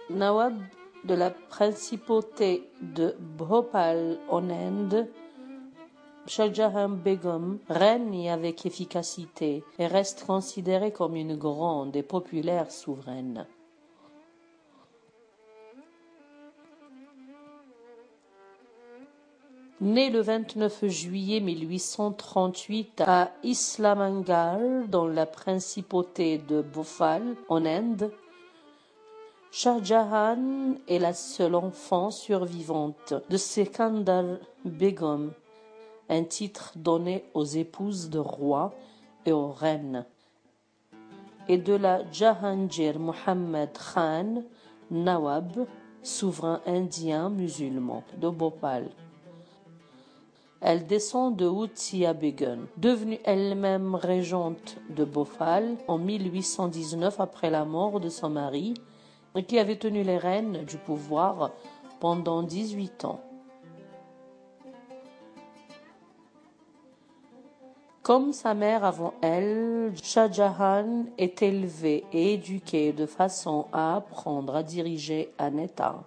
Nawab de la principauté de Bhopal en Inde, Shah Jahan Begum règne avec efficacité et reste considérée comme une grande et populaire souveraine. Née le 29 juillet 1838 à Islamangar, dans la principauté de Bhopal, en Inde, Shah Jahan est la seule enfant survivante de Sikandar Begum, un titre donné aux épouses de rois et aux reines, et de la Jahangir Muhammad Khan Nawab, souverain indien musulman de Bhopal. Elle descend de Utsia Begum, devenue elle-même régente de Bhopal en 1819 après la mort de son mari, et qui avait tenu les rênes du pouvoir pendant 18 ans. Comme sa mère avant elle, Shah Jahan est élevée et éduquée de façon à apprendre à diriger un État.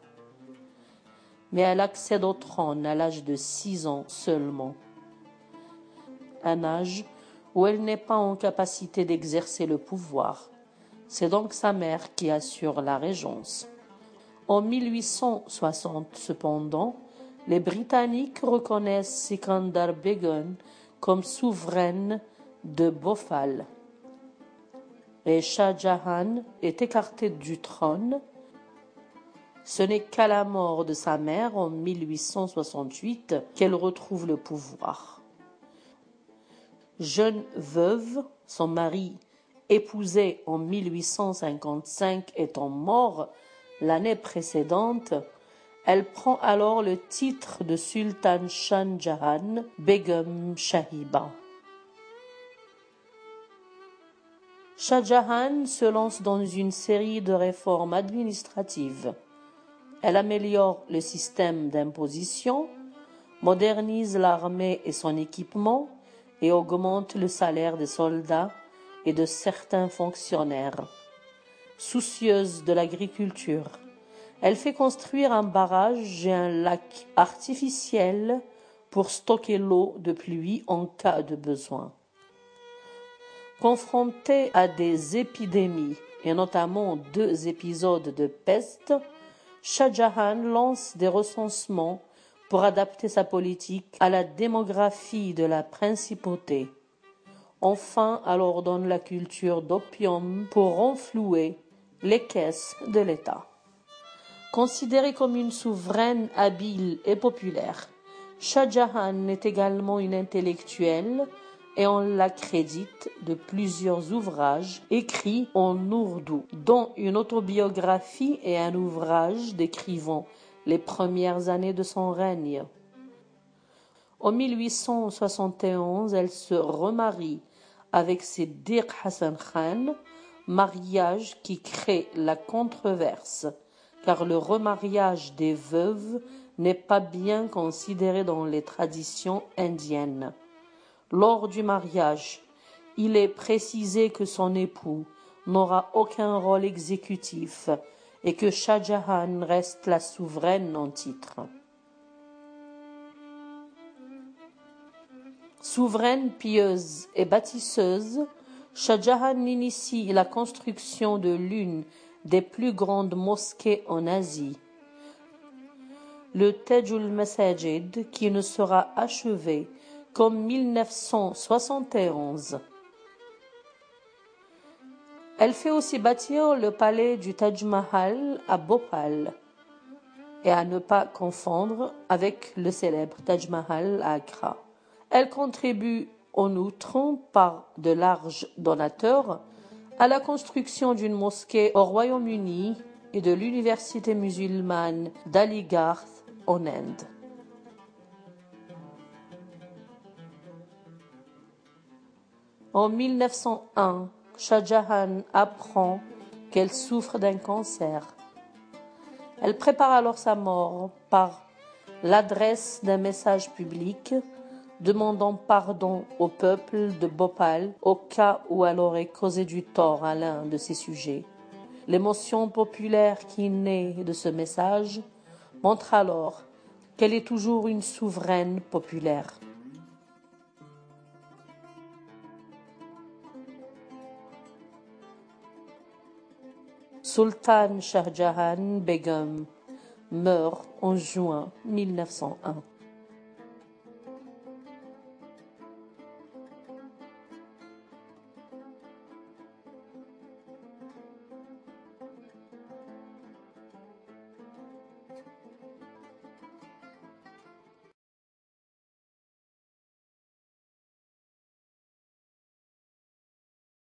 Mais elle accède au trône à l'âge de 6 ans seulement, un âge où elle n'est pas en capacité d'exercer le pouvoir. C'est donc sa mère qui assure la régence. En 1860, cependant, les Britanniques reconnaissent Sikandar Begum comme souveraine de Bhopal. Et Shah Jahan est écartée du trône. Ce n'est qu'à la mort de sa mère en 1868 qu'elle retrouve le pouvoir. Jeune veuve, son mari, épousé en 1855, étant mort l'année précédente, elle prend alors le titre de Sultan Shah Jahan Begum Shahiba. Shah Jahan se lance dans une série de réformes administratives. Elle améliore le système d'imposition, modernise l'armée et son équipement et augmente le salaire des soldats et de certains fonctionnaires. Soucieuse de l'agriculture, elle fait construire un barrage et un lac artificiel pour stocker l'eau de pluie en cas de besoin. Confrontée à des épidémies et notamment 2 épisodes de peste, Shah Jahan lance des recensements pour adapter sa politique à la démographie de la principauté. Enfin, elle ordonne la culture d'opium pour renflouer les caisses de l'État. Considérée comme une souveraine habile et populaire, Shah Jahan est également une intellectuelle et on l'accrédite de plusieurs ouvrages écrits en ourdou, dont une autobiographie et un ouvrage décrivant les premières années de son règne. En 1871, elle se remarie avec Siddiq Hassan Khan, mariage qui crée la controverse, car le remariage des veuves n'est pas bien considéré dans les traditions indiennes. Lors du mariage, il est précisé que son époux n'aura aucun rôle exécutif et que Shah Jahan reste la souveraine en titre. Souveraine pieuse et bâtisseuse, Shah Jahan initie la construction de l'une des plus grandes mosquées en Asie, le Tajul Masajid, qui ne sera achevé qu'en 1971. Elle fait aussi bâtir le palais du Taj Mahal à Bhopal, et à ne pas confondre avec le célèbre Taj Mahal à Agra. Elle contribue en outre, par de larges donateurs, à la construction d'une mosquée au Royaume-Uni et de l'université musulmane d'Aligarh en Inde. En 1901, Shah Jahan apprend qu'elle souffre d'un cancer. Elle prépare alors sa mort par l'adresse d'un message public demandant pardon au peuple de Bhopal au cas où elle aurait causé du tort à l'un de ses sujets. L'émotion populaire qui naît de ce message montre alors qu'elle est toujours une souveraine populaire. Sultan Shah Jahan Begum meurt en juin 1901.